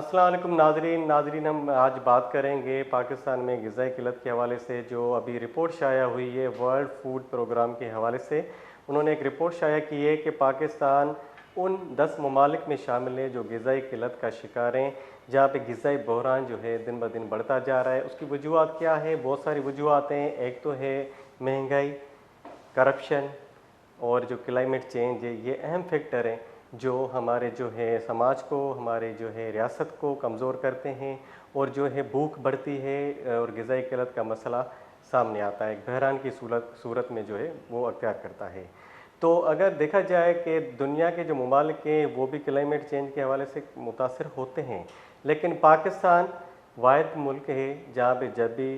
अस्सलाम वालेकुम नाजरीन हम आज बात करेंगे पाकिस्तान में ग़िज़ाई किल्लत के हवाले से। जो अभी रिपोर्ट शाया हुई है वर्ल्ड फूड प्रोग्राम के हवाले से, उन्होंने एक रिपोर्ट शाया की है कि पाकिस्तान उन 10 ममालिक में शामिल है जो ग़िज़ाई किल्लत का शिकार हैं, जहाँ पे ग़िज़ाई बहरान जो है दिन ब दिन बढ़ता जा रहा है। उसकी वजूहत क्या है? बहुत सारी वजूहत हैं। एक तो है महंगाई, करप्शन और जो क्लाइमेट चेंज है, ये अहम फैक्टर हैं जो हमारे जो है समाज को, हमारे जो है रियासत को कमज़ोर करते हैं। और जो है भूख बढ़ती है और ग़िज़ाई किल्लत का मसला सामने आता है, एक बहरान की सूरत में जो है वो अख्तियार करता है। तो अगर देखा जाए कि दुनिया के जो ममालिक हैं वो भी क्लाइमेट चेंज के हवाले से मुतासर होते हैं, लेकिन पाकिस्तान वाहिद मुल्क है जहाँ पे जब भी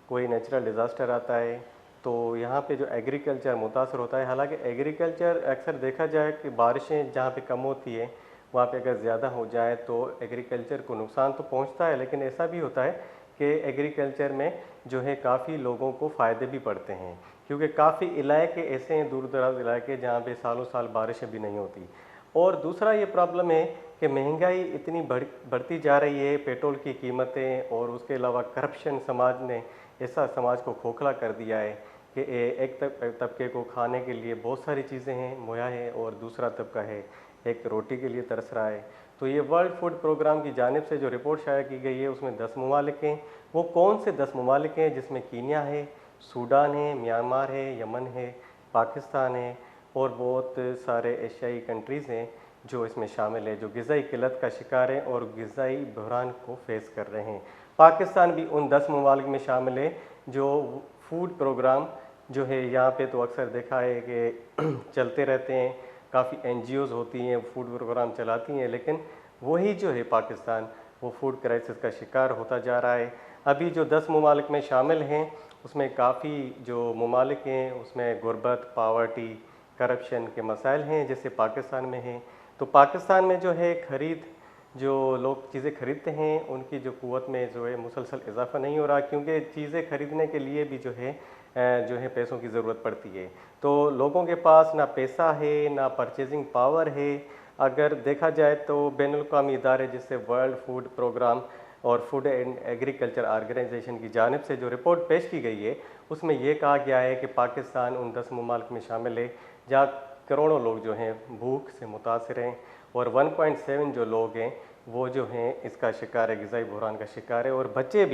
कोई नेचुरल डिज़ास्टर आता है तो यहाँ पे जो एग्रीकल्चर मुतासर होता है। हालांकि एग्रीकल्चर अक्सर देखा जाए कि बारिशें जहाँ पे कम होती है वहाँ पे अगर ज़्यादा हो जाए तो एग्रीकल्चर को नुकसान तो पहुँचता है, लेकिन ऐसा भी होता है कि एग्रीकल्चर में जो है काफ़ी लोगों को फ़ायदे भी पड़ते हैं, क्योंकि काफ़ी इलाके ऐसे हैं, दूर दराज इलाके, जहाँ पे सालों साल बारिशें भी नहीं होती। और दूसरा ये प्रॉब्लम है कि महंगाई इतनी बढ़ती जा रही है, पेट्रोल की कीमतें, और उसके अलावा करप्शन समाज ने ऐसा समाज को खोखला कर दिया है कि एक तबके को खाने के लिए बहुत सारी चीज़ें हैं मुहैया है और दूसरा तबका है एक रोटी के लिए तरस रहा है। तो ये वर्ल्ड फूड प्रोग्राम की जानिब से जो रिपोर्ट शाया की गई है उसमें 10 ममालिक हैं। वो कौन से 10 ममालिक हैं? जिसमें कीनिया है, सूडान है, म्यांमार है, यमन है, पाकिस्तान है और बहुत सारे एशियाई कंट्रीज़ हैं जो इसमें शामिल है, जो ग़िज़ाई किल्लत का शिकार हैं और ग़िज़ाई बहरान को फेस कर रहे हैं। पाकिस्तान भी उन 10 ममालिक में शामिल है जो फूड प्रोग्राम जो है यहाँ पे तो अक्सर देखा है कि चलते रहते हैं, काफ़ी NGOs होती हैं फूड प्रोग्राम चलाती हैं, लेकिन वही जो है पाकिस्तान वो फूड क्राइसिस का शिकार होता जा रहा है। अभी जो 10 ममालिक में शामिल हैं उसमें काफ़ी जो ममालिक हैं उसमें गुर्बत, पावर्टी, करप्शन के मसाइल हैं जैसे पाकिस्तान में हैं। तो पाकिस्तान में जो है जो लोग चीज़ें खरीदते हैं उनकी जो क़ुव्वत में जो है मुसलसल इजाफ़ा नहीं हो रहा, क्योंकि चीज़ें खरीदने के लिए भी जो है पैसों की ज़रूरत पड़ती है। तो लोगों के पास ना पैसा है ना परचेजिंग पावर है। अगर देखा जाए तो बैनुल-अक़वामी इदारे जैसे वर्ल्ड फूड प्रोग्राम और फूड एंड एग्रीकल्चर ऑर्गेनाइजेशन की जानिब से जो रिपोर्ट पेश की गई है उसमें यह कहा गया है कि पाकिस्तान उन 10 ममालिक में शामिल है जहाँ करोड़ों लोग जो हैं भूख से मुतासिर हैं और 1.7 जो लोग हैं वो जो हैं इसका शिकार है, ग़िज़ाई बहरान का शिकार है। और बच्चे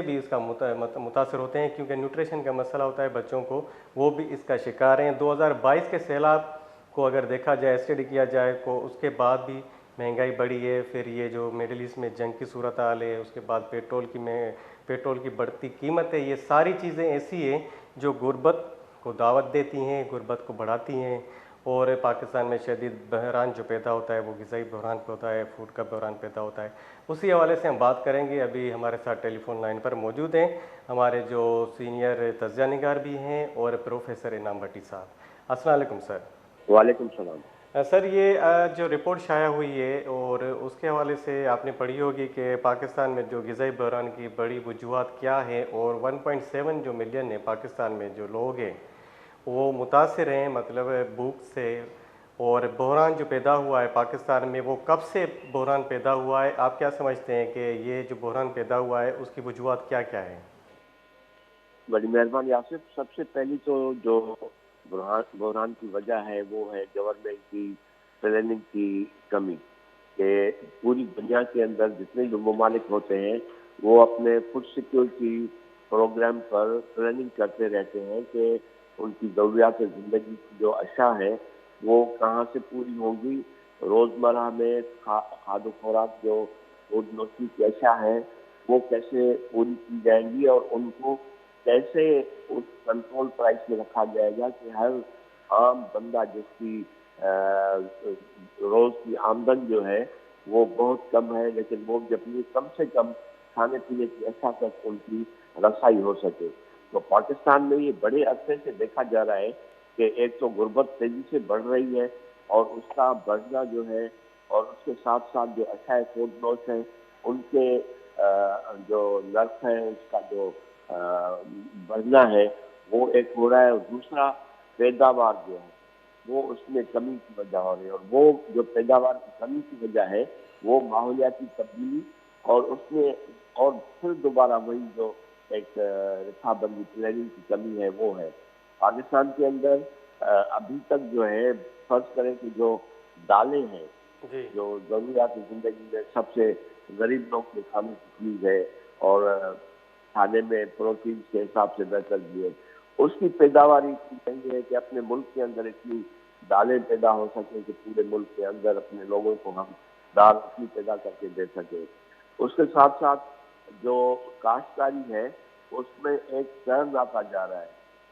भी इसका मुतासर होते हैं, क्योंकि न्यूट्रिशन का मसला होता है बच्चों को, वो भी इसका शिकार हैं। 2022 के सैलाब को अगर देखा जाए, स्टडी किया जाए तो उसके बाद भी महंगाई बढ़ी है। फिर ये जो मिडिल ईस्ट में जंग की सूरत हाल है, उसके बाद पेट्रोल की बढ़ती कीमत है, ये सारी चीज़ें ऐसी हैं जो गुर्बत को दावत देती हैं, गुर्बत को बढ़ाती हैं। और पाकिस्तान में शदीद बहरान जो पैदा होता है वो ग़िज़ाई बहरान पे होता है, फूड का बहरान पैदा होता है। उसी हवाले से हम बात करेंगे। अभी हमारे साथ टेलीफोन लाइन पर मौजूद हैं हमारे जो सीनियर तज्ज़िया निगार भी हैं और प्रोफेसर इनाम भट्टी साहब। अस्सलाम वालेकुम सर। वालेकुम सलाम। सर ये जो रिपोर्ट शाया हुई है और उसके हवाले से आपने पढ़ी होगी कि पाकिस्तान में जो ग़िज़ाई बहरान की बड़ी वजूहत क्या है, और 1.7 जो मिलियन है पाकिस्तान में जो लोग हैं वो मुतासिर हैं, मतलब भूख से। और बहरान जो पैदा हुआ है पाकिस्तान में, वो कब से बहरान पैदा हुआ है? आप क्या समझते हैं कि ये जो बहरान पैदा हुआ है उसकी वजूहत क्या क्या है? बड़ी मेहरबानी आसिफ। सबसे पहली तो जो बहरान की वजह है वो है गवर्नमेंट की प्लानिंग की कमी, कि पूरी दुनिया के अंदर जितने भी ममालिक होते हैं वो अपने फूड सिक्योरिटी प्रोग्राम पर प्लानिंग करते रहते हैं कि उनकी ज़रूरियात ज़िंदगी की जो अशा है वो कहाँ से पूरी होंगी। रोज़मर्रा में खाद्य खुराक जो रोज़मर्रा की अशा है वो कैसे पूरी की जाएंगी और उनको कैसे उस कंट्रोल प्राइस में रखा जाएगा कि हर आम बंदा जिसकी रोज़ की आमदन जो है वो बहुत कम है, लेकिन वो अपनी कम से कम खाने पीने की अच्छा तक उनकी रसाई हो सके। तो पाकिस्तान में ये बड़े अरसे से देखा जा रहा है कि एक तो गुर्बत तेजी से बढ़ रही है और उसका बढ़ना जो है, और उसके साथ साथ जो अच्छा फूड नोट्स हैं उनके जो नर्स हैं उसका जो बढ़ना है वो एक हो रहा है। और दूसरा पैदावार जो है, وہ اس میں کمی کی وجہ ہو رہی ہے، اور وہ جو پیداوار کی کمی کی وجہ ہے وہ ماحولیاتی تبدیلی اور اس میں اور پھر دوبارہ وہی جو ایک رکھا بندی پلاننگ کی کمی ہے وہ ہے پاکستان کے اندر۔ ابھی تک جو ہے فرض کریں کہ جو دالیں ہیں جی جو ضروریات زندگی میں سب سے غریب لوگ کے کھانے کی چیز ہے اور کھانے میں پروٹین کے حساب سے بہتر بھی ہے، اس کی پیداوار اتنی نہیں ہے کہ اپنے ملک کے اندر اتنی دالیں پیدا ہو سکیں کہ پورے ملک کے اندر اپنے لوگوں کو ہم دال اتنی پیدا کر کے دے سکیں۔ اس کے ساتھ ساتھ جو کاشتکاری ہے اس میں ایک ٹرن آتا جا رہا ہے،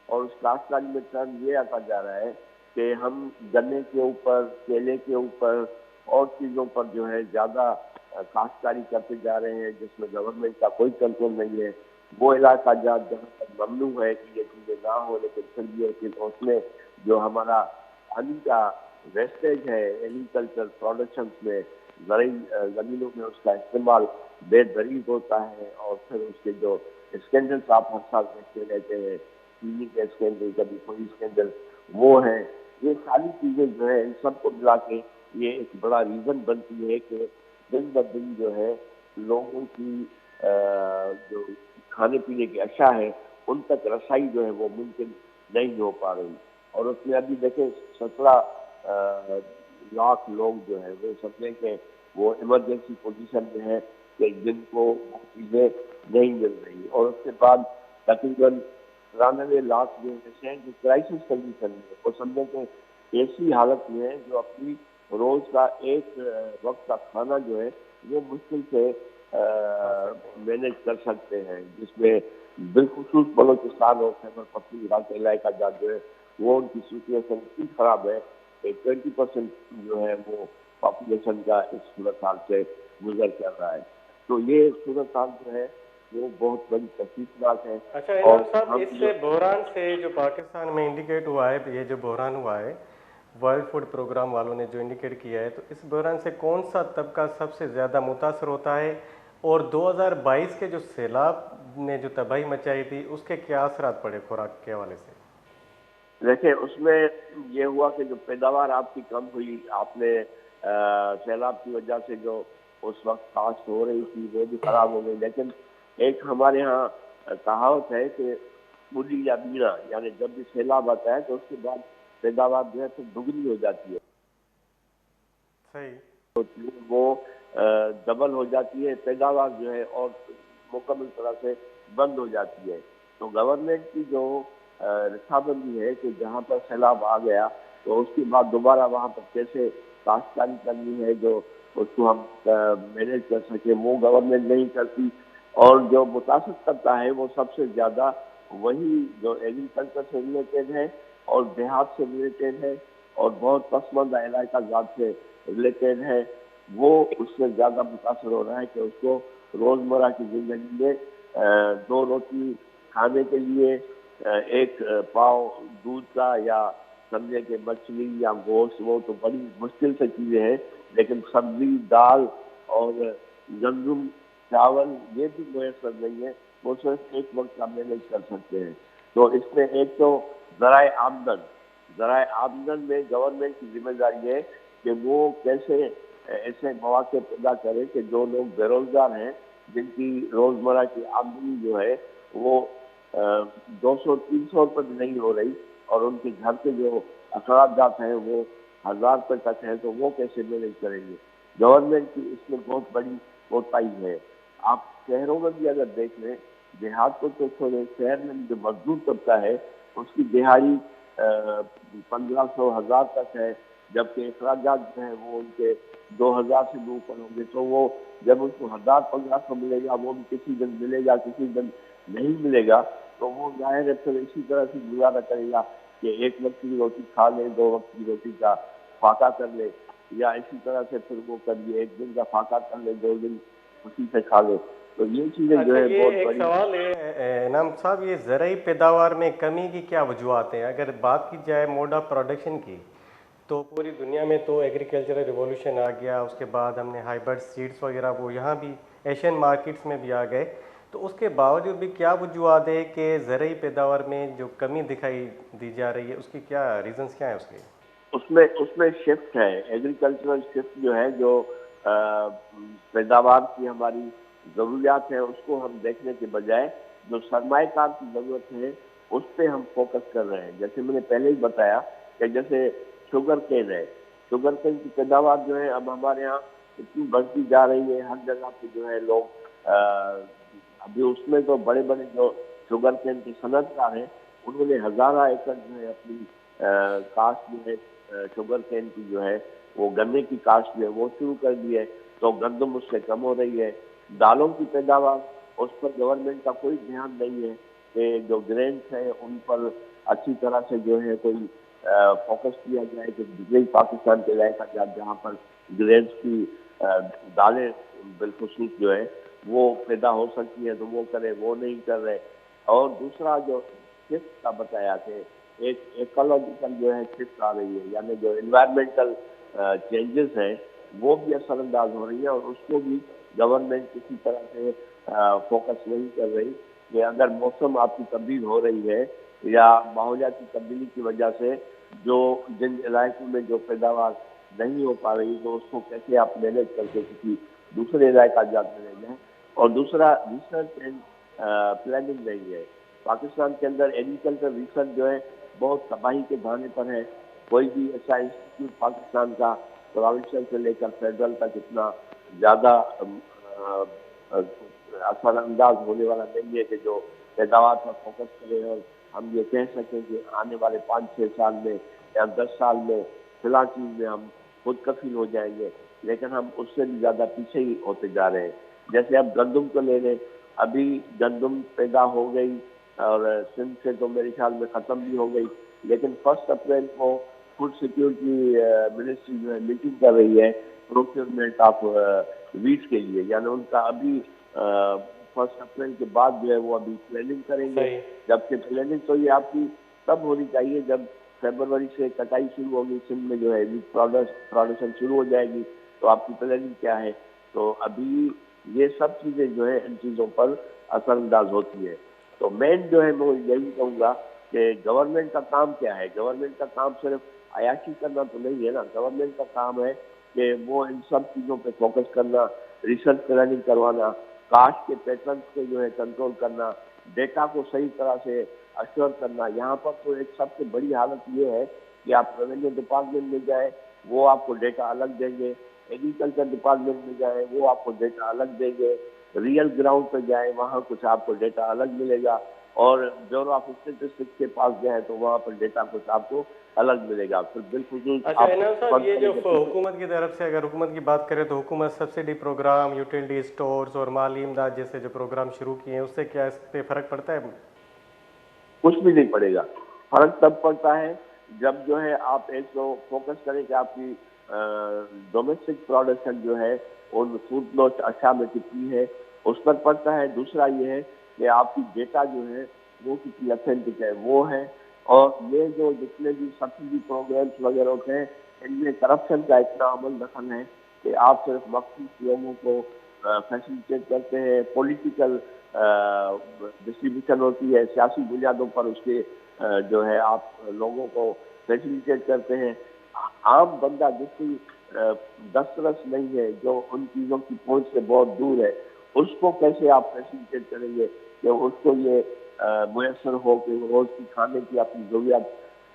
اور اس کاشتکاری میں ٹرن یہ آتا جا رہا ہے کہ ہم گنے کے اوپر، کیلے کے اوپر اور چیزوں پر جو ہے زیادہ کاشتکاری کرتے جا رہے ہیں، جس میں گورنمنٹ کا کوئی کنٹرول نہیں ہے۔ وہ علاقہ جات جہاں پر ممنوع ہے کہ یہ چیزیں نہ ہو، لیکن پھر بھی ہے کہ اس میں جو ہمارا پانی کا ویسٹیج ہے ایگریکلچر پروڈکشنز میں، زرعی زمینوں میں اس کا استعمال بے دریغ ہوتا ہے، اور پھر اس کے جو اسکینڈلس آپ ہر سال دیکھتے رہتے ہیں، چینی کے اسکینڈل، کبھی کوئی اسکینڈل، وہ ہے۔ یہ ساری چیزیں جو ہے ان سب کو ملا کے یہ ایک بڑا ریزن بنتی ہے کہ دن بہ دن جو ہے لوگوں کی جو کھانے پینے کی اشیاء ہے ان تک رسائی جو ہے وہ ممکن نہیں ہو پا رہی، اور اس میں ابھی دیکھیں 17 لاکھ لوگ جو ہے وہ سمجھیں کہ وہ ایمرجنسی پوزیشن میں ہے کہ جن کو وہ چیزیں نہیں مل رہی، اور اس کے بعد تقریباً 93 لاکھ جو ہے جو کرائسس کنڈیشن میں وہ سمجھیں کہ ایسی حالت میں ہے جو اپنی روز کا ایک وقت کا کھانا جو ہے وہ مشکل سے مینج کر سکتے ہیں، جس میں بالخصوص بلوچستان اور خیبر پختونخوا کا علاقہ جات جو ہے وہ ان کی سچویشن اتنی خراب ہے کہ 20% جو ہے وہ پاپولیشن کا اس صورتحال سے گزر کر رہا ہے۔ تو یہ صورتحال جو ہے وہ بہت بڑی تشویشناک ہے، اچھا اور انعام صاحب، ہم اس سے بحران سے جو پاکستان میں انڈیکیٹ ہوا ہے، یہ جو بحران ہوا ہے ورلڈ فوڈ پروگرام والوں نے جو انڈیکیٹ کیا ہے، تو اس بحران سے کون سا طبقہ سب سے زیادہ متاثر ہوتا ہے، اور 2022 کے جو سیلاب نے جو تباہی مچائی تھی اس کے کیا اثرات پڑے خوراک کے حوالے سے؟ دیکھیں اس میں یہ ہوا کہ جو پیداوار آپ کی کم ہوئی، آپ نے سیلاب کی وجہ سے جو اس وقت کاشت ہو رہی تھی وہ بھی خراب ہو گئی، لیکن ایک ہمارے ہاں کہاوت ہے کہ بلی یا بیڑا، یعنی جب بھی سیلاب آتا ہے تو اس کے بعد پیداوار جو ہے پھر دگنی ہو جاتی ہے، صحیح۔ وہ ڈبل ہو جاتی ہے پیداوار جو ہے، اور مکمل طرح سے بند ہو جاتی ہے۔ تو گورنمنٹ کی جو رکھا بندی ہے کہ جہاں پر سیلاب آ گیا تو اس کے بعد دوبارہ وہاں پر کیسے کاشتکاری کرنی ہے جو اس کو ہم مینیج کر سکیں، وہ گورنمنٹ نہیں کرتی، اور جو متاثر طبقہ ہے وہ سب سے زیادہ وہی جو ایگریکلچر سے ریلیٹڈ ہے اور دیہات سے ریلیٹڈ ہے اور بہت پسماندہ علاقہ جات سے ریلیٹڈ ہے، وہ اس سے زیادہ متاثر ہو رہا ہے کہ اس کو روزمرہ کی زندگی میں 2 روٹی کھانے کے لیے ایک پاؤ دودھ کا یا سمجھے کہ مچھلی یا گوشت، وہ تو بڑی مشکل سے چیزیں ہیں، لیکن سبزی، دال اور گندم، چاول یہ بھی میسر نہیں ہے، وہ صرف ایک وقت کا مینیج کر سکتے ہیں۔ تو اس میں ایک تو ذرائع آمدن میں گورنمنٹ کی ذمہ داری ہے کہ وہ کیسے ایسے مواقع پیدا کرے کہ جو لوگ بے روزگار ہیں، جن کی روزمرہ کی آمدنی جو ہے وہ 200-300 روپے بھی نہیں ہو رہی، اور ان کے گھر کے جو اخراجات ہیں وہ 1000 روپے تک ہیں، تو وہ کیسے مینیج کریں گے؟ گورنمنٹ کی اس میں بہت بڑی کوتاہی ہے۔ آپ شہروں میں بھی اگر دیکھ لیں، دیہات کو تو چھوڑے، شہر میں جو مزدور طبقہ ہے اس کی دہاڑی 1500-1000 تک ہے، جبکہ اخراجات جو ہیں وہ ان کے 2000 سے بھی اوپر ہوں گے، تو وہ جب ان کو 1500 ملے گا، وہ بھی کسی دن ملے گا، کسی دن نہیں ملے گا، تو وہ ظاہر ہے پھر اسی طرح سے گزارا کرے گا کہ ایک وقت کی روٹی کھا لے، 2 وقت کی روٹی کا فاقہ کر لے، یا اسی طرح سے پھر وہ کریے 1 دن کا فاقہ کر لے، 2 دن اسی سے کھا لے۔ تو یہ چیزیں جو اچھا، ہے یہ بہت ایک بڑی۔ سوال ہے انعام صاحب، یہ زرعی پیداوار میں کمی کی کیا وجوہات ہیں؟ اگر بات کی جائے موڈ آف پروڈکشن کی، تو پوری دنیا میں تو ایگریکلچرل ریولوشن آ گیا، اس کے بعد ہم نے ہائیبرڈ سیڈز وغیرہ وہ یہاں بھی ایشین مارکیٹس میں بھی آ گئے، تو اس کے باوجود بھی کیا وجوہات ہے کہ زرعی پیداوار میں جو کمی دکھائی دی جا رہی ہے، اس کی کیا ریزنز کیا ہیں اس کے؟ اس میں شفٹ ہے، ایگریکلچرل شفٹ جو ہے، جو پیداوار کی ہماری ضروریات ہیں اس کو ہم دیکھنے کے بجائے جو سرمایہ کار کی ضرورت ہے اس پہ ہم فوکس کر رہے ہیں. جیسے میں نے پہلے ہی بتایا کہ جیسے شوگر کین ہے، شوگر کین کی پیداوار جو ہے اب ہمارے یہاں اتنی بڑھتی جا رہی ہے، ہر جگہ پہ جو ہے لوگ ابھی اس میں تو بڑے بڑے جو شوگر کین کے صنعت کار ہیں انہوں نے ہزارہ ایکڑ جو ہے اپنی کاشت جو ہے شوگر کین کی جو ہے وہ گنے کی کاشت جو ہے وہ شروع کر دی ہے، تو گندم اس سے کم ہو رہی ہے. دالوں کی پیداوار اس پر گورنمنٹ کا کوئی دھیان نہیں ہے کہ جو گرینس ہیں ان پر اچھی طرح سے جو ہے کوئی فوکس کیا جائے کہ دوسرے پاکستان کے علاقہ جہاں پر گرینس کی دالیں بالخصوص جو ہے وہ پیدا ہو سکتی ہیں تو وہ کرے، وہ نہیں کر رہے. اور دوسرا جو شفٹ کا بتایا کہ ایک ایکولوجیکل جو ہے شفٹ آ رہی ہے، یعنی جو انوائرمنٹل چینجز ہیں وہ بھی اثر انداز ہو رہی ہے اور اس کو بھی گورنمنٹ کسی طرح سے فوکس نہیں کر رہی کہ اگر موسم آپ کی تبدیل ہو رہی ہے یا ماحولیاتی تبدیلی کی وجہ سے جو جن علاقوں میں جو پیداوار نہیں ہو پا رہی تو اس کو کیسے آپ مینیج کر کے کسی دوسرے علاقہ جات میں لے جائیں. اور دوسرا ریسرچ اینڈ پلاننگ نہیں ہے. پاکستان کے اندر ایگریکلچر ریسرچ جو ہے بہت تباہی کے دھانے پر ہے. کوئی بھی ایسا انسٹیٹیوٹ پاکستان کا پروونشل سے لے کر فیڈرل تک اتنا زیادہ اثر انداز ہونے والا نہیں ہے کہ جو پیداوار پر فوکس کرے اور ہم یہ کہہ سکیں کہ آنے والے 5-6 سال میں یا 10 سال میں فلاں چیز میں ہم خود کفیل ہو جائیں گے. لیکن ہم اس سے بھی زیادہ پیچھے ہی ہوتے جا رہے ہیں. جیسے اب گندم کو لے لیں، ابھی گندم پیدا ہو گئی اور سندھ سے تو میرے خیال میں ختم بھی ہو گئی، لیکن 1 اپریل کو فوڈ سیکورٹی منسٹری جو ہے میٹنگ کر رہی ہے پروکیورمنٹ آف ویٹ کے لیے، یعنی ان کا ابھی 1 اپریل کے بعد جو ہے وہ ابھی پلاننگ کریں گے. جبکہ پلاننگ تو یہ آپ کی تب ہونی چاہیے جب فیبروری سے کٹائی شروع ہوگی، سندھ میں جو ہے ویٹ پروڈکشن شروع ہو جائے گی، تو آپ کی پلاننگ کیا ہے؟ تو ابھی یہ سب چیزیں جو ہے ان چیزوں پر اثر انداز ہوتی ہے. تو مین جو ہے میں یہی کہوں گا کہ گورنمنٹ کا کام کیا ہے. گورنمنٹ کا کام صرف عیاشی کرنا تو نہیں ہے نا. گورنمنٹ کا کام ہے کہ وہ ان سب چیزوں پہ فوکس کرنا، ریسرچ پلاننگ کروانا، کاشت کے پیٹرنس کو جو ہے کنٹرول کرنا، ڈیٹا کو صحیح طرح سے اشور کرنا. یہاں پر تو ایک سب سے بڑی حالت یہ ہے کہ آپ ریونیو ڈپارٹمنٹ میں جائیں وہ آپ کو ڈیٹا الگ دیں گے، ایگریکلچر ڈپارٹمنٹ میں جائیں وہ آپ کو ڈیٹا الگ دیں گے، ریئل گراؤنڈ پہ جائیں وہاں کچھ آپ کو ڈیٹا الگ ملے گا، اور بیورو آف اسٹیٹسٹکس کے پاس جائیں تو وہاں پر ڈیٹا کچھ آپ کو الگ ملے گا. پھر بالخصوص اچھا انعام صاحب، یہ جو حکومت کی طرف سے اگر حکومت کی بات کریں تو حکومت سبسڈی پروگرام، یوٹیلٹی اسٹورز اور مالی امداد جیسے جو پروگرام شروع کیے ہیں اس سے کیا اس پہ فرق پڑتا ہے؟ کچھ بھی نہیں پڑے گا. فرق تب پڑتا ہے جب جو ہے آپ ایک تو فوکس کریں کہ آپ کی ڈومیسٹک پروڈکشن جو ہے ان فوڈ نوٹ اشیاء میں کتنی ہے اس پر پڑتا ہے. دوسرا یہ ہے کہ آپ کی ڈیٹا جو ہے وہ کتنی اتھینٹک ہے وہ ہے. اور یہ جو جتنے بھی سبسڈی پروگرامس وغیرہ ہوتے ہیں ان میں کرپشن کا اتنا عمل دخل ہے کہ آپ صرف مخصوص لوگوں کو فیسیلیٹیٹ کرتے ہیں، پولیٹیکل ڈسٹریبیوشن ہوتی ہے، سیاسی بنیادوں پر اس کے جو ہے آپ لوگوں کو فیسیلیٹیٹ کرتے ہیں. عام بندہ جس کی دسترس نہیں ہے، جو ان چیزوں کی پہنچ سے بہت دور ہے، اس کو کیسے آپ فیسیلیٹیٹ کریں گے کہ اس کو یہ میسر ہو کہ وہ روز کی کھانے کی اپنی ضروریات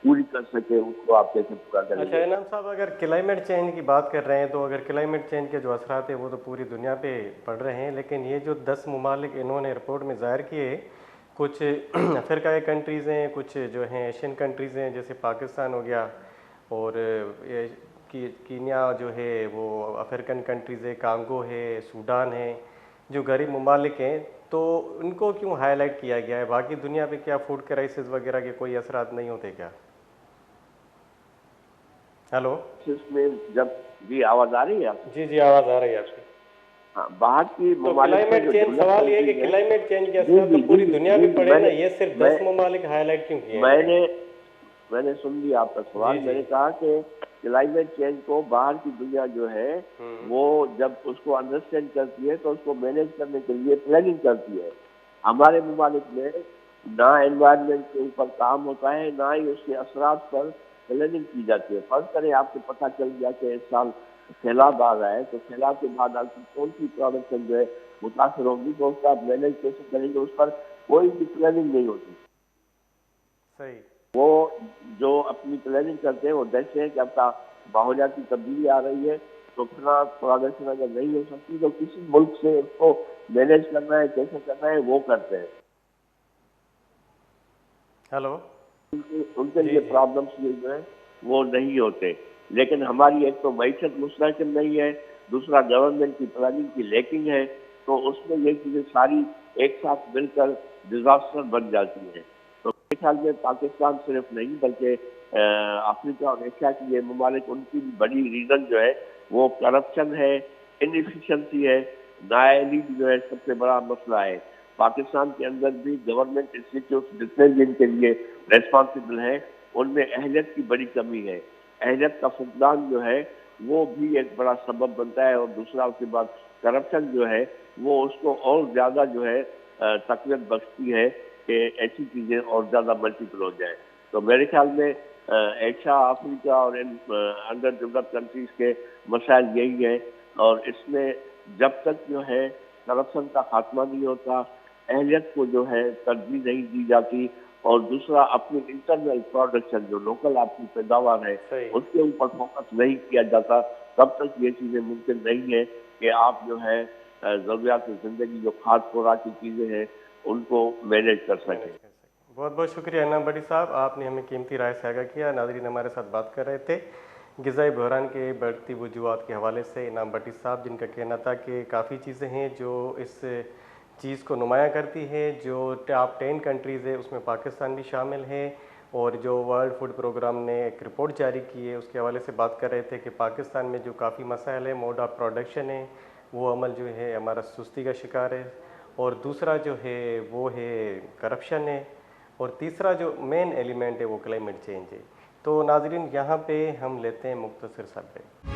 پوری کر سکے، اس کو آپ کیسے پورا کریں اچھا گے؟ انعام صاحب، اگر کلائمیٹ چینج کی بات کر رہے ہیں تو اگر کلائمیٹ چینج کے جو اثرات ہیں وہ تو پوری دنیا پہ پڑ رہے ہیں، لیکن یہ جو 10 ممالک انہوں نے رپورٹ میں ظاہر کیے، کچھ افریقائی کنٹریز ہیں، کچھ جو ہیں ایشین کنٹریز ہیں جیسے پاکستان ہو گیا، اور کینیا جو ہے وہ افریقن کنٹریز ہے، کانگو ہے، سوڈان ہے، جو غریب ممالک ہیں، تو ان کو کیوں ہائی لائٹ کیا گیا ہے؟ باقی دنیا پہ کیا فوڈ کرائسس وغیرہ کے کوئی اثرات نہیں ہوتے کیا؟ ہیلو اس میں جب جی آواز آ رہی ہے آپ کو؟ جی آواز آ رہی ہے آپ کی. ہاں، باہر کی تو ممالک میں کلائمیٹ جو چینج، ڈیولپ سوال یہ ہے کہ کنٹریز ہیں. کلائمیٹ چینج کے جی اثرات تو جی پوری جی دنیا جی پہ پڑے نا، یہ صرف 10 ممالک ہائی لائٹ کیوں کیے ہیں؟ میں نے سن لیا آپ کا سوال. جی میں نے کہا کہ کلائمیٹ چینج کو باہر کی دنیا جو ہے وہ جب اس کو انڈرسٹینڈ کرتی ہے تو اس کو مینیج کرنے کے لیے پلاننگ کرتی ہے. ہمارے ممالک میں نہ انوائرمنٹ کے اوپر کام ہوتا ہے، نہ ہی اس کے اثرات پر پلاننگ کی جاتی ہے. فرض کریں آپ کو پتہ چل گیا کہ اس سال سیلاب آ رہا ہے، تو سیلاب کے بعد آپ کی کون سی پروڈکشن جو ہے متاثر ہوگی، تو اس کا آپ مینیج کیسے کریں گے، اس پر کوئی بھی پلاننگ نہیں ہوتی. صحیح. وہ جو اپنی پلاننگ کرتے ہیں وہ دیکھتے ہیں کہ اب کا ماحولیاتی تبدیلی آ رہی ہے، تو اتنا پروڈکشن اگر نہیں ہو سکتی تو کسی ملک سے اس کو مینیج کرنا ہے، کیسے کرنا ہے وہ کرتے ہیں. ہلو. ان کے جی لیے جی. پرابلمس جو ہیں وہ نہیں ہوتے. لیکن ہماری ایک تو معیشت مستحکم نہیں ہے، دوسرا گورنمنٹ کی پلاننگ کی لیکنگ ہے، تو اس میں یہ چیزیں ساری ایک ساتھ مل کر ڈیزاسٹر بن جاتی ہیں. تو میرے خیال میں پاکستان صرف نہیں بلکہ افریقہ اور ایشیا کی یہ ممالک، ان کی بڑی ریزن جو ہے وہ کرپشن ہے، انفیشنسی ہے، نااہلی جو ہے سب سے بڑا مسئلہ ہے. پاکستان کے اندر بھی گورنمنٹ انسٹیٹیوٹ جتنے بھی ان کے لیے ریسپانسبل ہیں، ان میں اہلیت کی بڑی کمی ہے. اہلیت کا فقدان جو ہے وہ بھی ایک بڑا سبب بنتا ہے، اور دوسرا اس کے بعد کرپشن جو ہے وہ اس کو اور زیادہ جو ہے تقویت بخشتی ہے کہ ایسی چیزیں اور زیادہ ملٹیپل ہو جائیں. تو میرے خیال میں ایشیا، افریقہ اور ان انڈر ڈیولپ کنٹریز کے مسائل یہی ہیں. اور اس میں جب تک جو ہے کرپشن کا خاتمہ نہیں ہوتا، اہلیت کو جو ہے ترجیح نہیں دی جاتی، اور دوسرا اپنی انٹرنل پروڈکشن جو لوکل آپ کی پیداوار ہے صحیح. اس کے اوپر فوکس نہیں کیا جاتا، تب تک یہ چیزیں ممکن نہیں ہے کہ آپ جو ہے ضروریات زندگی جو کھاد خوراک کی چیزیں ہیں ان کو مینیج کر سکیں. مینیج کر سکیں. بہت بہت شکریہ انعام بٹی صاحب، آپ نے ہمیں قیمتی رائے سے آگاہ کیا. ناظرین ہمارے ساتھ بات کر رہے تھے غذائی بحران کے بڑھتی وجوہات کے حوالے سے انعام بٹی صاحب، جن کا کہنا تھا کہ کافی چیزیں ہیں جو اس چیز کو نمایاں کرتی ہے. جو ٹاپ 10 کنٹریز ہے اس میں پاکستان بھی شامل ہے، اور جو ورلڈ فوڈ پروگرام نے ایک رپورٹ جاری کی ہے اس کے حوالے سے بات کر رہے تھے کہ پاکستان میں جو کافی مسائل ہے، موڈ آف پروڈکشن ہے، وہ عمل جو ہے ہمارا سستی کا شکار ہے، اور دوسرا جو ہے وہ ہے کرپشن ہے، اور تیسرا جو مین ایلیمنٹ ہے وہ کلائمیٹ چینج ہے. تو ناظرین یہاں پہ ہم لیتے ہیں مختصر سا بریک.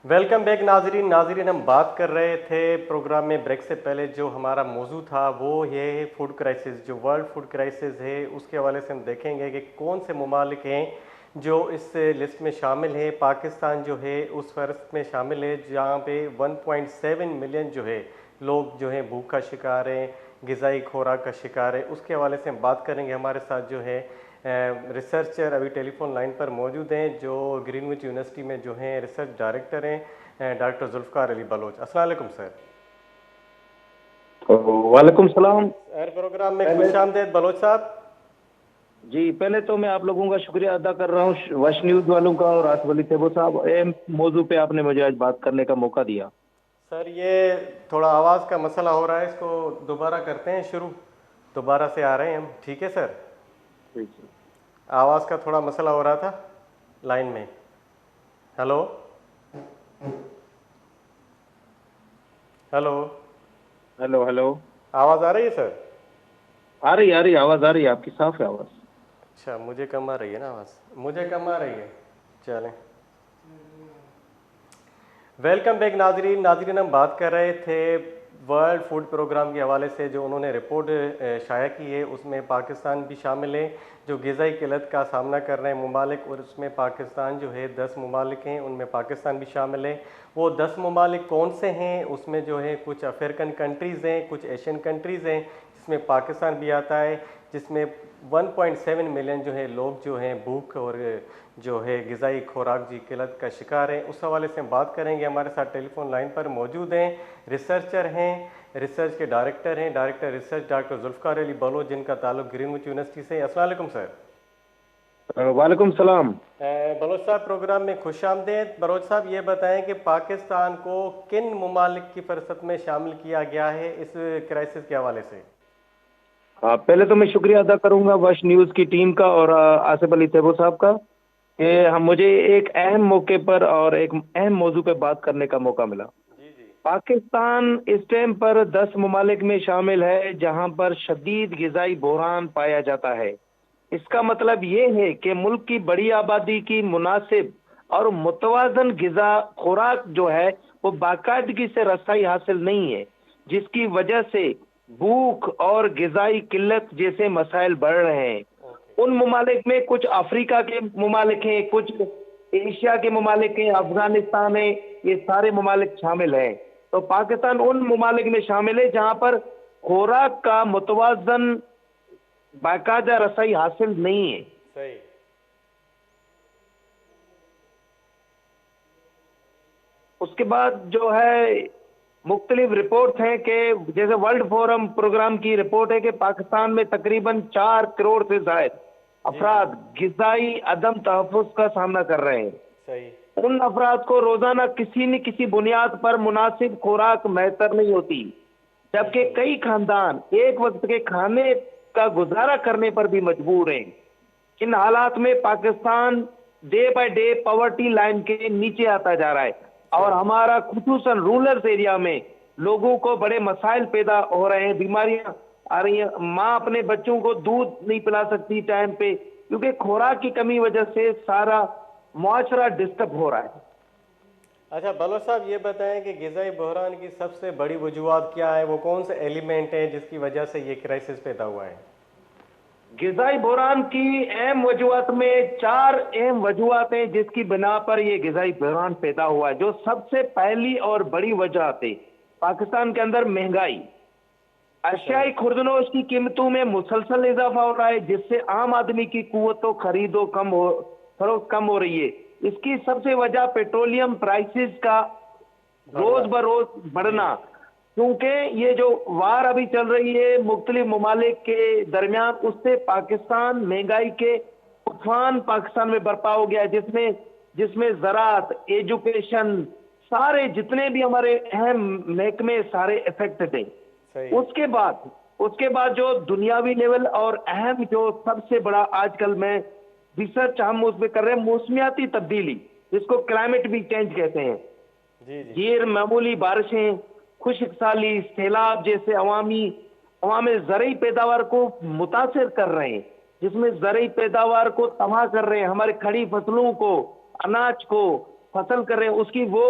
ویلکم بیک ناظرین ہم بات کر رہے تھے پروگرام میں بریک سے پہلے، جو ہمارا موضوع تھا وہ یہ ہے فوڈ کرائسس. جو ورلڈ فوڈ کرائسس ہے اس کے حوالے سے ہم دیکھیں گے کہ کون سے ممالک ہیں جو اس لسٹ میں شامل ہے. پاکستان جو ہے اس فہرست میں شامل ہے جہاں پہ 1.7 ملین جو ہے لوگ جو ہیں بھوک کا شکار ہیں، غذائی خوراک کا شکار ہے. اس کے حوالے سے ہم بات کریں گے. ہمارے ساتھ جو ہے ریسرچر ابھی ٹیلی فون لائن پر موجود ہیں، جو گرین وچ یونیورسٹی میں جو ہیں ریسرچ ڈائریکٹر ہیں، ڈاکٹر ذوالفقار علی بلوچ. السلام علیکم سر. وعلیکم السلام. پروگرام میں خوش آمدید بلوچ صاحب. جی پہلے تو میں آپ لوگوں کا شکریہ ادا کر رہا ہوں، وش نیوز والوں کا اور آصف علی تیبو صاحب، اہم موضوع پہ آپ نے مجھے آج بات کرنے کا موقع دیا. سر یہ تھوڑا آواز کا مسئلہ ہو رہا ہے، اس کو دوبارہ کرتے ہیں شروع. دوبارہ سے آ رہے ہیں ہم، ٹھیک ہے سر؟ آواز کا تھوڑا مسئلہ ہو رہا تھا لائن میں. ہلو ہلو ہلو ہلو آواز آ رہی ہے سر؟ آ رہی آواز آ رہی ہے آپ کی، صاف ہے آواز. اچھا مجھے کم آ رہی ہے نا آواز، مجھے کم آ رہی ہے. چلیں ویلکم بیک ناظرین ہم بات کر رہے تھے ورلڈ فوڈ پروگرام کے حوالے سے. جو انہوں نے رپورٹ شائع کی ہے اس میں پاکستان بھی شامل ہے، جو غذائی قلت کا سامنا کر رہے ہیں ممالک، اور اس میں پاکستان جو ہے 10 ممالک ہیں، ان میں پاکستان بھی شامل ہے. وہ 10 ممالک کون سے ہیں؟ اس میں جو ہے کچھ افریقن کنٹریز ہیں، کچھ ایشین کنٹریز ہیں، جس میں پاکستان بھی آتا ہے، جس میں 1.7 ملین جو ہے لوگ جو ہیں بھوک اور جو ہے غذائی خوراک کی قلت کا شکار ہیں. اس حوالے سے ہم بات کریں گے. ہمارے ساتھ ٹیلی فون لائن پر موجود ہیں ریسرچر ہیں، ریسرچ کے ڈائریکٹر ہیں، ڈائریکٹر ریسرچ ڈاکٹر ذوالفقار علی بلوچ، جن کا تعلق گرین وچ یونیورسٹی سے. السلام علیکم سر. وعلیکم السلام. بلوچ صاحب پروگرام میں خوش آمدید. بلوچ صاحب یہ بتائیں کہ پاکستان کو کن ممالک کی فہرست میں شامل کیا گیا ہے اس کرائسس کے حوالے سے؟ پہلے تو میں شکریہ ادا کروں گا وش نیوز کی ٹیم کا اور آصف علی تیبو صاحب کا کہ مجھے ایک اہم موقع پر اور ایک اہم موضوع پہ بات کرنے کا موقع ملا. جی جی पाकिस्तान इस टाइम पर 10 ममालिक में शामिल है जहां पर शदीद ग़िज़ाई बहरान पाया जाता है। इसका मतलब ये है कि मुल्क की बड़ी आबादी की मुनासिब और मुतवाज़न ग़िज़ा खुराक जो है वो बाकायदगी से रसाई हासिल नहीं है, जिसकी वजह से भूख और ग़िज़ाई किल्लत जैसे मसाइल बढ़ रहे हैं। उन ममालिक में कुछ अफ्रीका के ममालिक हैं, कुछ एशिया के ममालिक हैं, अफगानिस्तान है, ये सारे ममालिक शामिल हैं। तो पाकिस्तान उन ममालिक में शामिल है जहां पर खुराक का मुतवाज़न बाकायदा रसाई हासिल नहीं है। सही। उसके बाद जो है मुख्तलिफ रिपोर्ट हैं कि जैसे वर्ल्ड फोरम प्रोग्राम की रिपोर्ट है कि पाकिस्तान में तकरीबन 4 करोड़ से ज्यादा अफराद ग़िज़ाई अदम तहफ़्फ़ुज़ का सामना कर रहे हैं। सही। उन अफराद को रोजाना किसी न किसी बुनियाद पर मुनासिब खुराक मैसर नहीं होती, जबकि कई खानदान एक वक्त के खाने का गुजारा करने पर भी मजबूर हैं। इन हालात में Pakistan day by day poverty line के नीचे आता जा रहा है और हमारा खुसूसन रूरल एरिया में लोगों को बड़े मसाइल पैदा हो रहे हैं, बीमारियां आ रही हैं। माँ अपने बच्चों को दूध नहीं पिला सकती टाइम पे, क्योंकि खुराक की कमी वजह से सारा मुआशरा डिस्टर्ब हो रहा है। अच्छा बलोच साहब, ये बताएं कि ग़िज़ाई बहरान की सबसे बड़ी वजूहात क्या है, वो कौन से एलिमेंट हैं जिसकी वजह से ये क्राइसिस पैदा हुआ है? ग़िज़ाई बहरान की अहम वजूहात में 4 अहम वजूहात हैं जिसकी बिना पर यह ग़िज़ाई बहरान पैदा हुआ है। जो सबसे पहली और बड़ी वजह है पाकिस्तान के अंदर महंगाई, अशियाई खुर्दनोश की कीमतों में मुसलसल इजाफा हो रहा है, जिससे आम आदमी की कुव्वतो खरीदो फरोख्त कम हो रही है। इसकी सबसे वजह पेट्रोलियम प्राइसेस का रोज बरोज बढ़ना, क्योंकि ये जो वार अभी चल रही है मुख्तलिफ ममालिक के दरमियान, उससे पाकिस्तान महंगाई के तूफान पाकिस्तान में बर्पा हो गया, जिसमें ज़राअत, एजुकेशन, सारे जितने भी हमारे अहम महकमे सारे इफेक्टेड हैं। उसके बाद जो दुनियावी लेवल और अहम जो सबसे बड़ा आजकल में रिसर्च हम उसमें कर रहे हैं, मौसमियाती तब्दीली, जिसको क्लाइमेट भी चेंज कहते हैं। गैर मामूली बारिशें, खुश्क साली, सैलाब जैसे अवामिल ज़रई पैदावार को मुतासिर कर रहे हैं, जिसमें ज़रई पैदावार को तबाह कर रहे हैं, हमारे खड़ी फसलों को, अनाज को फसल कर रहे हैं, उसकी वो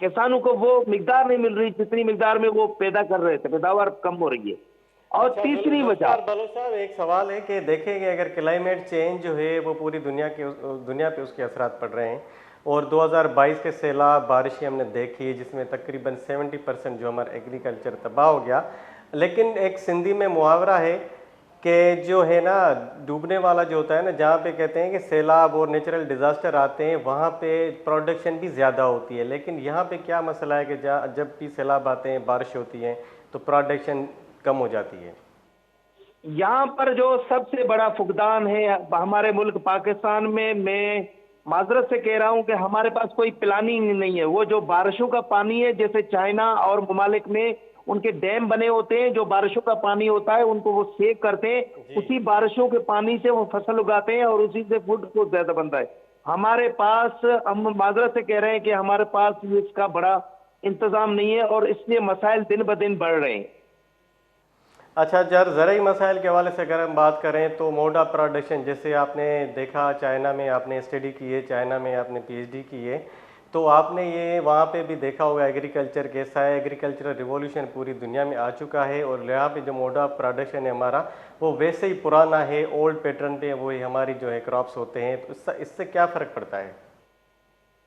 किसानों को वो मिकदार नहीं मिल रही जितनी मिकदार में वो पैदा कर रहे थे, पैदावार कम हो रही है। और अच्छा, तीसरी वजह, बलोच साहब एक सवाल है कि देखेंगे अगर क्लाइमेट चेंज जो है वो पूरी दुनिया पे उसके असरात पड़ रहे हैं, और 2022 के सैलाब बारिशें हमने देखी जिसमें तकरीबन 70% जो हमारा एग्रीकल्चर तबाह हो गया। लेकिन एक सिंधी में मुहावरा है कि जो है ना डूबने वाला जो होता है ना, जहाँ पे कहते हैं कि सैलाब और नेचुरल डिज़ास्टर आते हैं वहाँ पे प्रोडक्शन भी ज़्यादा होती है, लेकिन यहाँ पे क्या मसला है कि जब भी सैलाब आते हैं, बारिश होती है तो प्रोडक्शन कम हो जाती है। यहाँ पर जो सबसे बड़ा फुकदान है हमारे मुल्क पाकिस्तान में, मैं माजरत से कह रहा हूँ कि हमारे पास कोई प्लानिंग नहीं है। वो जो बारिशों का पानी है, जैसे चाइना और ममालिक में उनके डैम बने होते हैं, जो बारिशों का पानी होता है उनको वो सेव करते हैं, उसी बारिशों के पानी से वो फसल उगाते हैं और उसी से फूड को ज्यादा बनता है। हमारे पास, हम माजरत से कह रहे हैं कि हमारे पास इसका बड़ा इंतजाम नहीं है और इसलिए मसाइल दिन ब दिन बढ़ रहे हैं। अच्छा, ज़रई मसाइल के हवाले से अगर हम बात करें तो मोड ऑफ प्रोडक्शन, जैसे आपने देखा चाइना में आपने स्टडी की है, चाइना में आपने पीएचडी की है, तो आपने ये वहाँ पे भी देखा होगा एग्रीकल्चर कैसा है। एग्रीकल्चरल रिवॉल्यूशन पूरी दुनिया में आ चुका है और यहाँ पे जो मोड ऑफ प्रोडक्शन है हमारा वो वैसे ही पुराना है, ओल्ड पैटर्न पे वही हमारी जो है क्रॉप्स होते हैं। तो इससे क्या फ़र्क पड़ता है?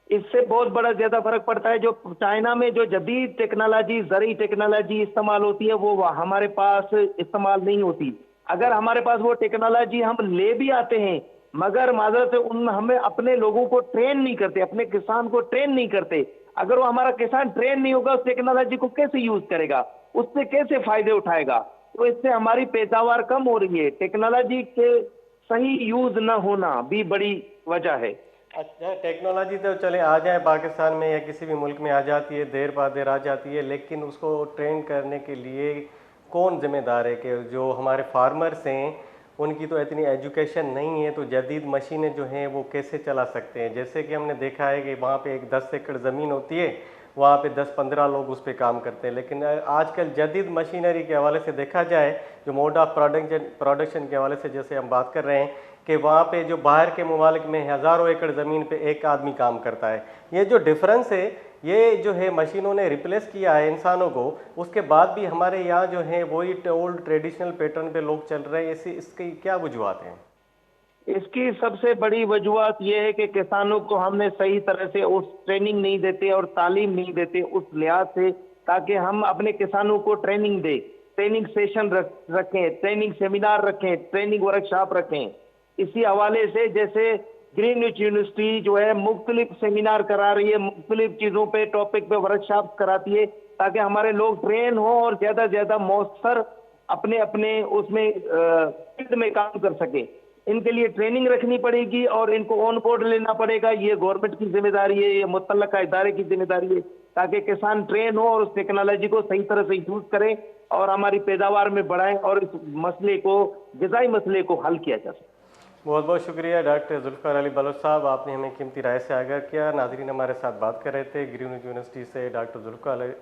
इससे बहुत बड़ा ज्यादा फर्क पड़ता है। जो चाइना में जो जदीद टेक्नोलॉजी, ज़रई टेक्नोलॉजी इस्तेमाल होती है वो हमारे पास इस्तेमाल नहीं होती। अगर हमारे पास वो टेक्नोलॉजी हम ले भी आते हैं, मगर माजरत से हमें अपने लोगों को ट्रेन नहीं करते, अपने किसान को ट्रेन नहीं करते। अगर वो हमारा किसान ट्रेन नहीं होगा, उस टेक्नोलॉजी को कैसे यूज करेगा, उससे कैसे फायदे उठाएगा? तो इससे हमारी पैदावार कम हो रही है। टेक्नोलॉजी के सही यूज न होना भी बड़ी वजह है। अच्छा, टेक्नोलॉजी तो चले आ जाए पाकिस्तान में या किसी भी मुल्क में आ जाती है, देर बाद देर आ जाती है, लेकिन उसको ट्रेन करने के लिए कौन जिम्मेदार है? कि जो हमारे फार्मर्स हैं उनकी तो इतनी एजुकेशन नहीं है, तो जदीद मशीनें जो हैं वो कैसे चला सकते हैं? जैसे कि हमने देखा है कि वहाँ पे एक 10 एकड़ ज़मीन होती है वहाँ पे 10-15 लोग उस पर काम करते हैं। लेकिन आजकल जदीद मशीनरी के हवाले से देखा जाए, जो मोड ऑफ प्रोडक्शन के हवाले से जैसे हम बात कर रहे हैं कि वहाँ पे जो बाहर के ममालिक में हज़ारों एकड़ ज़मीन पे एक आदमी काम करता है। ये जो डिफरेंस है, ये जो है मशीनों ने रिप्लेस किया है इंसानों को, उसके बाद भी हमारे यहाँ जो है वही ओल्ड ट्रेडिशनल पैटर्न पे लोग चल रहे हैं। इसकी क्या वजूहत हैं? इसकी सबसे बड़ी वजूहत ये है कि किसानों को हमने सही तरह से उस ट्रेनिंग नहीं देते और तालीम नहीं देते उस लिहाज से, ताकि हम अपने किसानों को ट्रेनिंग दें, ट्रेनिंग सेशन रखें, ट्रेनिंग सेमिनार रखें, ट्रेनिंग वर्कशॉप रखें। इसी हवाले से जैसे ग्रीनविच यूनिवर्सिटी जो है मुख्तलिफ सेमिनार करा रही है, मुख्तलिफ चीज़ों पे टॉपिक पे वर्कशॉप कराती है, ताकि हमारे लोग ट्रेन हो और ज़्यादा से ज़्यादा मौसर अपने अपने उसमें फील्ड में काम कर सके। इनके लिए ट्रेनिंग रखनी पड़ेगी और इनको ऑन बोर्ड लेना पड़ेगा। ये गवर्नमेंट की जिम्मेदारी है, ये मुतल्लका इदारे की जिम्मेदारी है, ताकि किसान ट्रेन हो और उस टेक्नोलॉजी को सही तरह से यूज करें और हमारी पैदावार में बढ़ाएं और इस मसले को, ग़िज़ाई मसले को हल किया जा सके। बहुत बहुत शुक्रिया डॉक्टर जुल्फ़िकार अली बलोच साहब, आपने हमें कीमती राय से आगाह किया। नाज़रीन, हमारे साथ बात कर रहे थे ग्रीनविच यूनिवर्सिटी से डॉक्टर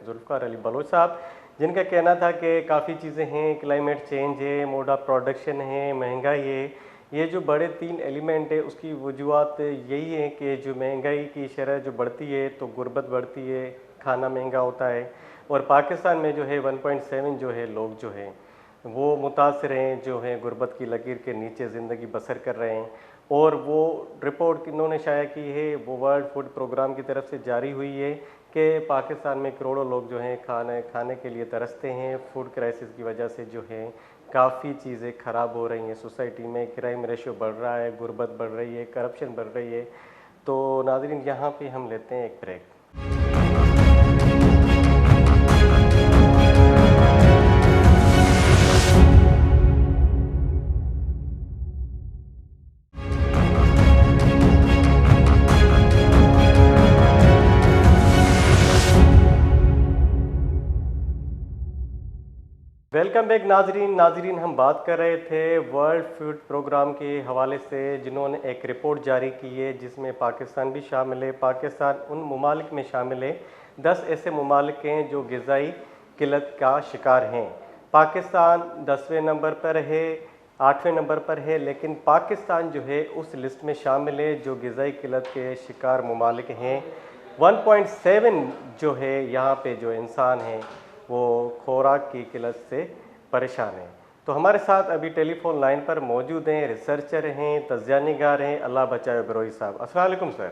जुल्फ़िकार अली बलोच साहब, जिनका कहना था कि काफ़ी चीज़ें हैं, क्लाइमेट चेंज है, मोड ऑफ प्रोडक्शन है, महंगाई है, ये जो बड़े 3 एलिमेंट है उसकी वजूहत यही है कि जो महंगाई की शरह जो बढ़ती है तो गुर्बत बढ़ती है, खाना महंगा होता है, और पाकिस्तान में जो है 1.7 जो है लोग जो हैं वो मुतासर हैं, जो हैं गुर्बत की लकीर के नीचे ज़िंदगी बसर कर रहे हैं। और वो रिपोर्ट इन्होंने शाया की है, वो वर्ल्ड फूड प्रोग्राम की तरफ से जारी हुई है कि पाकिस्तान में करोड़ों लोग जो हैं खाने के लिए तरसते हैं। फूड क्राइसिस की वजह से जो है काफ़ी चीज़ें ख़राब हो रही हैं सोसाइटी में, क्राइम रेशियो बढ़ रहा है, गुर्बत बढ़ रही है, करप्शन बढ़ रही है। तो नाज़रीन, यहाँ पे हम लेते हैं एक ब्रेक। वेलकम बैक नाजरीन, हम बात कर रहे थे वर्ल्ड फूड प्रोग्राम के हवाले से, जिन्होंने एक रिपोर्ट जारी की है जिसमें पाकिस्तान भी शामिल है। पाकिस्तान उन ममालिक में शामिल है, 10 ऐसे ममालिक हैं जो ग़िज़ाई किल्लत का शिकार हैं। पाकिस्तान 10वें नंबर पर है, 8वें नंबर पर है, लेकिन पाकिस्तान जो है उस लिस्ट में शामिल है जो ग़िज़ाई किल्लत के शिकार ममालिक हैं। 1.7 जो है यहाँ पे जो इंसान हैं वो खुराक की किल्लत से परेशान हैं। तो हमारे साथ अभी टेलीफोन लाइन पर मौजूद हैं, रिसर्चर हैं, तज्ज़िया निगार हैं, अल्लाह बचाए बरोई साहब। अस्सलाम वालेकुम सर।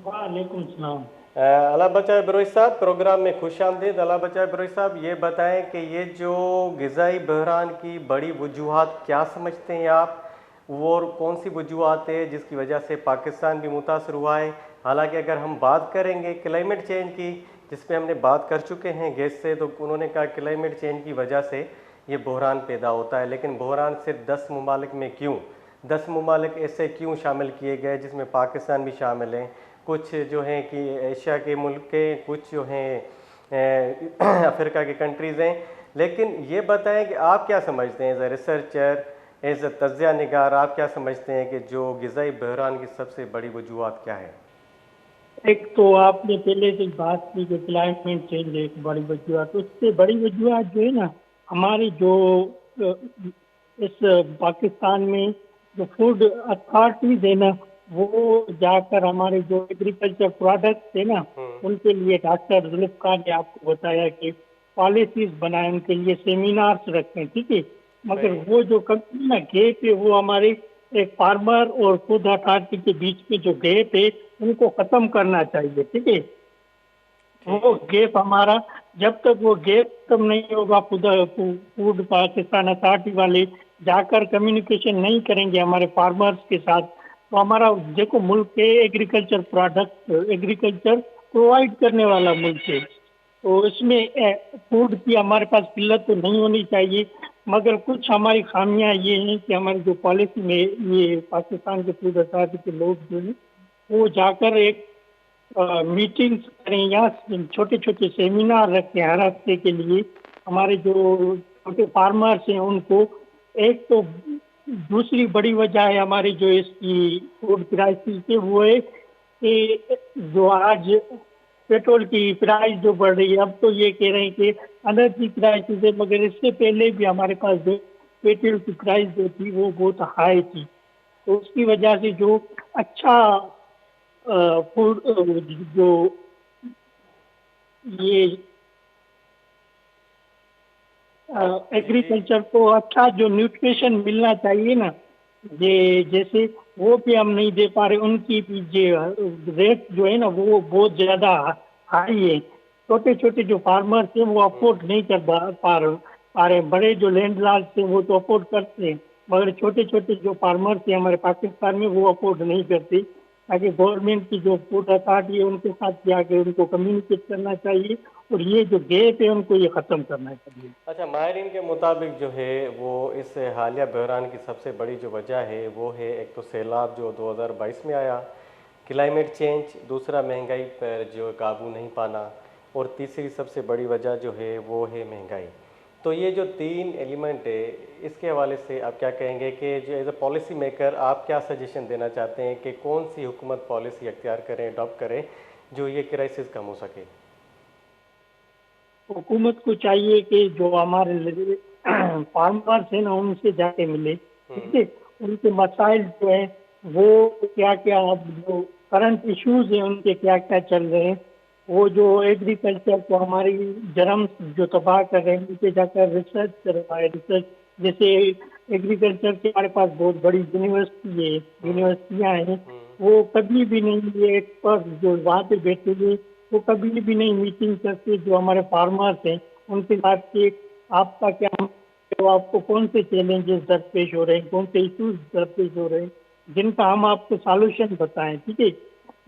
वालेकुम सलाम। अल्लाह बचाए बरोई साहब, प्रोग्राम में खुश आमदीद। अल्लाह बचाए बरोई साहब, ये बताएं कि ये जो ग़िज़ाई बहरान की बड़ी वजूहात क्या समझते हैं आप, वो कौन सी वजूहात है जिसकी वजह से पाकिस्तान भी मुतासर हुआ है? हालांकि अगर हम बात करेंगे क्लाइमेट चेंज की, जिस पे हमने बात कर चुके हैं गेस्ट से, तो उन्होंने कहा क्लाइमेट चेंज की वजह से ये बहरान पैदा होता है। लेकिन बहरान सिर्फ 10 ममालिक में क्यों, 10 ममालिक ऐसे क्यों शामिल किए गए जिसमें पाकिस्तान भी शामिल हैं? कुछ जो हैं कि एशिया के मुल्क के, कुछ जो हैं अफ्रीका के कंट्रीज़ हैं। लेकिन ये बताएं कि आप क्या समझते हैं as a researcher, as a तज्ज़िया निगार, आप क्या समझते हैं कि जो ग़िज़ाई बहरान की सबसे बड़ी वजूहत क्या है? एक तो आपने पहले से बात की कि क्लाइमेट चेंज एक बड़ी वजूहत, उससे बड़ी वजूहत जो है ना, हमारी जो इस पाकिस्तान में जो फूड अथॉरिटीज है ना, वो जाकर हमारे जो एग्रीकल्चर प्रोडक्ट्स है ना, उनके लिए डॉक्टर जुल्फ़िकार ने आपको बताया कि पॉलिसीज बनाए, उनके लिए सेमिनार्स रखें, ठीक है। मगर वो जो कंपनी ना गैप है, वो हमारे एक फार्मर और फूड अथॉरिटी के बीच में जो गैप है उनको खत्म करना चाहिए, ठीक है। वो गैप हमारा, जब तक वो गैप खत्म नहीं होगा, फूड पाकिस्तान अथॉरिटी वाले जाकर कम्युनिकेशन नहीं करेंगे हमारे फार्मर्स के साथ, तो हमारा देखो मुल्क के एग्रीकल्चर प्रोडक्ट, एग्रीकल्चर प्रोवाइड करने वाला मुल्क है, तो इसमें फूड की हमारे पास किल्लत तो नहीं होनी चाहिए। मगर कुछ हमारी खामियां ये हैं कि हमारी जो पॉलिसी में ये पाकिस्तान के फूड अथॉरिटी के लोग जो हैं वो जाकर एक मीटिंग्स करें या छोटे छोटे सेमिनार रखें हर हफ्ते के लिए हमारे जो छोटे फार्मर्स हैं उनको। एक तो दूसरी बड़ी वजह है हमारी जो इसकी फूड क्राइसिस है, वो है कि जो आज पेट्रोल की प्राइस जो बढ़ रही है, अब तो ये कह रहे हैं कि एनर्जी प्राइसेस है, मगर इससे पहले भी हमारे पास जो पेट्रोल की प्राइस जो थी वो बहुत हाई थी। तो उसकी वजह से जो अच्छा फूड जो ये एग्रीकल्चर को अच्छा जो न्यूट्रिशन मिलना चाहिए ना, ये जैसे वो भी हम नहीं दे पा रहे। उनकी भी जो रेट जो है ना वो बहुत ज्यादा हाई है। छोटे छोटे जो फार्मर्स हैं वो अफोर्ड नहीं कर पा रहे। बड़े जो लैंड लॉर्ड्स हैं वो तो अफोर्ड करते हैं, मगर छोटे छोटे जो फार्मर्स हैं हमारे पाकिस्तान में वो अफोर्ड नहीं करते। ताकि गवर्नमेंट की जो फूड अथॉरिटी है उनके साथ जाके उनको कम्युनिकेट करना चाहिए, और ये जो गैप है उनको ये ख़त्म करना चाहिए। अच्छा, माहिरीन के मुताबिक जो है वो इस हालिया बहरान की सबसे बड़ी जो वजह है वो है एक तो सैलाब जो 2022 में आया, क्लाइमेट चेंज, दूसरा महंगाई पर जो काबू नहीं पाना, और तीसरी सबसे बड़ी वजह जो है वो है महंगाई। तो ये जो तीन एलिमेंट है इसके हवाले से आप क्या कहेंगे कि जो एज अ पॉलिसी मेकर आप क्या सजेशन देना चाहते हैं कि कौन सी हुकूमत पॉलिसी अख्तियार करें, अडॉप्ट करें जो ये क्राइसिस कम हो सके? हुकूमत को चाहिए कि जो हमारे फार्मर्स हैं ना उनसे जाके मिले, ठीक है। उनके मसाइल जो है वो क्या क्या, अब जो करंट इश्यूज हैं उनके क्या क्या चल रहे हैं, वो जो एग्रीकल्चर को हमारी जरम जो तबाह कर रहे हैं उनसे जाकर रिसर्च करवाए। रिसर्च जैसे एग्रीकल्चर के हमारे पास बहुत बड़ी यूनिवर्सिटियाँ हैं, वो कभी भी नहीं, ये एक्सपर्ट जो वहाँ पे बैठे हुए वो कभी भी नहीं मीटिंग करते जो हमारे फार्मर्स हैं उनके साथ कि आपका क्या, तो आपको कौन से चैलेंजेस दरपेश हो रहे हैं, कौन से इश्यूज दरपेश हो रहे हैं, जिनका हम आपको सॉल्यूशन बताएं, ठीक है।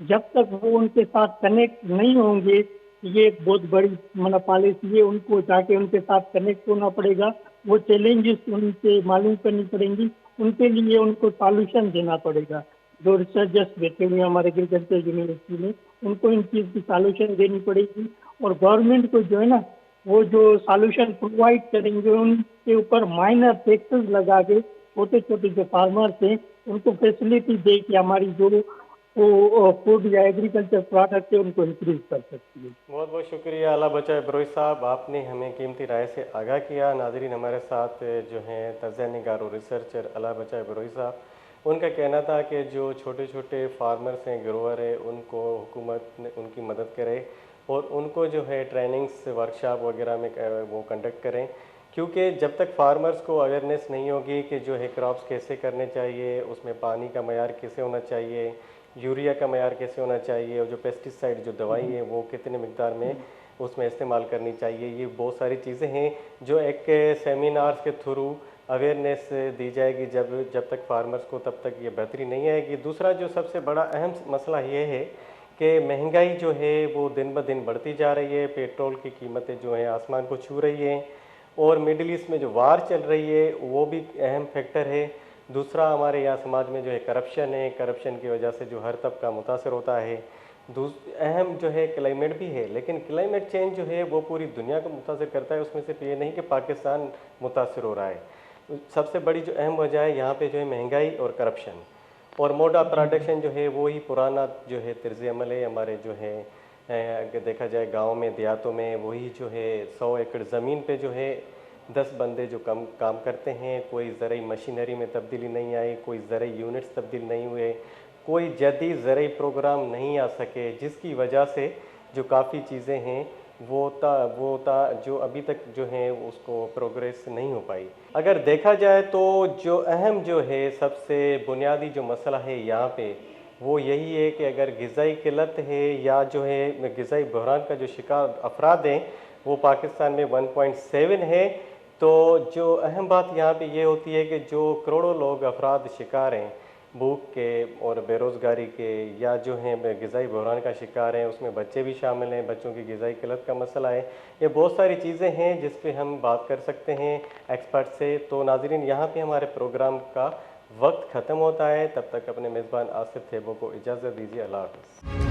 जब तक वो उनके साथ कनेक्ट नहीं होंगे, ये एक बहुत बड़ी पॉलिसी है, उनको जाके उनके साथ कनेक्ट होना पड़ेगा, वो चैलेंजेस उनसे मालूम करनी पड़ेंगी, उनके लिए उनको सॉल्यूशन देना पड़ेगा। जो रिसर्चर्स बैठे हुए हैं हमारे एग्रीकल्चर यूनिवर्सिटी में, उनको इन चीज़ की सॉल्यूशन देनी पड़ेगी, और गवर्नमेंट को जो है ना वो जो सॉल्यूशन प्रोवाइड करेंगे उनके ऊपर माइनर टैक्सेस लगा के छोटे छोटे जो फार्मर्स हैं उनको फैसिलिटी दे कि हमारी जो वो फूड या एग्रीकल्चर प्रोडक्ट है उनको इंक्रीज कर सकती है। बहुत बहुत शुक्रिया अला बचाए बरोई साहब, आपने हमें कीमती राय से आगाह किया। नाज़रीन, हमारे साथ जो हैं तज़्ज़िया निगार और रिसर्चर अला बचाए बरोई साहब, उनका कहना था कि जो छोटे छोटे फार्मर्स हैं, ग्रोवर हैं, उनको हुकूमत ने उनकी मदद करे और उनको जो है ट्रेनिंग्स वर्कशॉप वगैरह में वो कंडक्ट करें, क्योंकि जब तक फार्मर्स को अवेयरनेस नहीं होगी कि जो है क्रॉप्स कैसे करने चाहिए, उसमें पानी का मयार कैसे होना चाहिए, यूरिया का मयार कैसे होना चाहिए, और जो पेस्टिसाइड जो दवाई है वो कितने मिकदार में उसमें इस्तेमाल करनी चाहिए, ये बहुत सारी चीज़ें हैं जो एक सेमिनार्स के थ्रू अवेयरनेस दी जाएगी। जब तक फार्मर्स को तब तक ये बेहतरी नहीं आएगी। दूसरा जो सबसे बड़ा अहम मसला ये है कि महंगाई जो है वो दिन ब दिन बढ़ती जा रही है, पेट्रोल की कीमतें जो हैं आसमान को छू रही हैं, और मिडिल ईस्ट में जो वार चल रही है वो भी अहम फैक्टर है। दूसरा, हमारे यहाँ समाज में जो है करप्शन है, करप्शन की वजह से जो हर तबका मुतासर होता है। अहम जो है क्लाइमेट भी है, लेकिन क्लाइमेट चेंज जो है वो पूरी दुनिया को मुतासर करता है, उसमें सिर्फ ये नहीं कि पाकिस्तान मुतासर हो रहा है। सबसे बड़ी जो अहम वजह है यहाँ पे जो है महंगाई और करप्शन, और मोड ऑफ प्रोडक्शन जो है वो ही पुराना जो है तर्ज अमल है हमारे जो है। अगर देखा जाए गाँव में देहातों में वही जो है 100 एकड़ ज़मीन पे जो है 10 बंदे जो काम करते हैं, कोई ज़रई मशीनरी में तब्दीली नहीं आई, कोई ज़रई यूनिट्स तब्दील नहीं हुए, कोई जदीद ज़रई प्रोग्राम नहीं आ सके, जिसकी वजह से जो काफ़ी चीज़ें हैं वो जो अभी तक जो है उसको प्रोग्रेस नहीं हो पाई। अगर देखा जाए तो जो अहम जो है सबसे बुनियादी जो मसला है यहाँ पे वो यही है कि अगर ग़िज़ाई किल्लत है या जो है ग़िज़ाई बहरान का जो शिकार अफराद हैं वो पाकिस्तान में 1.7 है, तो जो अहम बात यहाँ पे ये होती है कि जो करोड़ों लोग अफराद शिकार हैं भूख के और बेरोज़गारी के, या जो हैं ग़िज़ाई बहरान का शिकार हैं, उसमें बच्चे भी शामिल हैं, बच्चों की ग़िज़ाई किल्लत का मसला है। ये बहुत सारी चीज़ें हैं जिस पे हम बात कर सकते हैं एक्सपर्ट से। तो नाज़रीन, यहाँ पे हमारे प्रोग्राम का वक्त ख़त्म होता है, तब तक अपने मेज़बान आसिफ थेबो को इजाज़त दीजिए। अल्लाह हाफ़िज़।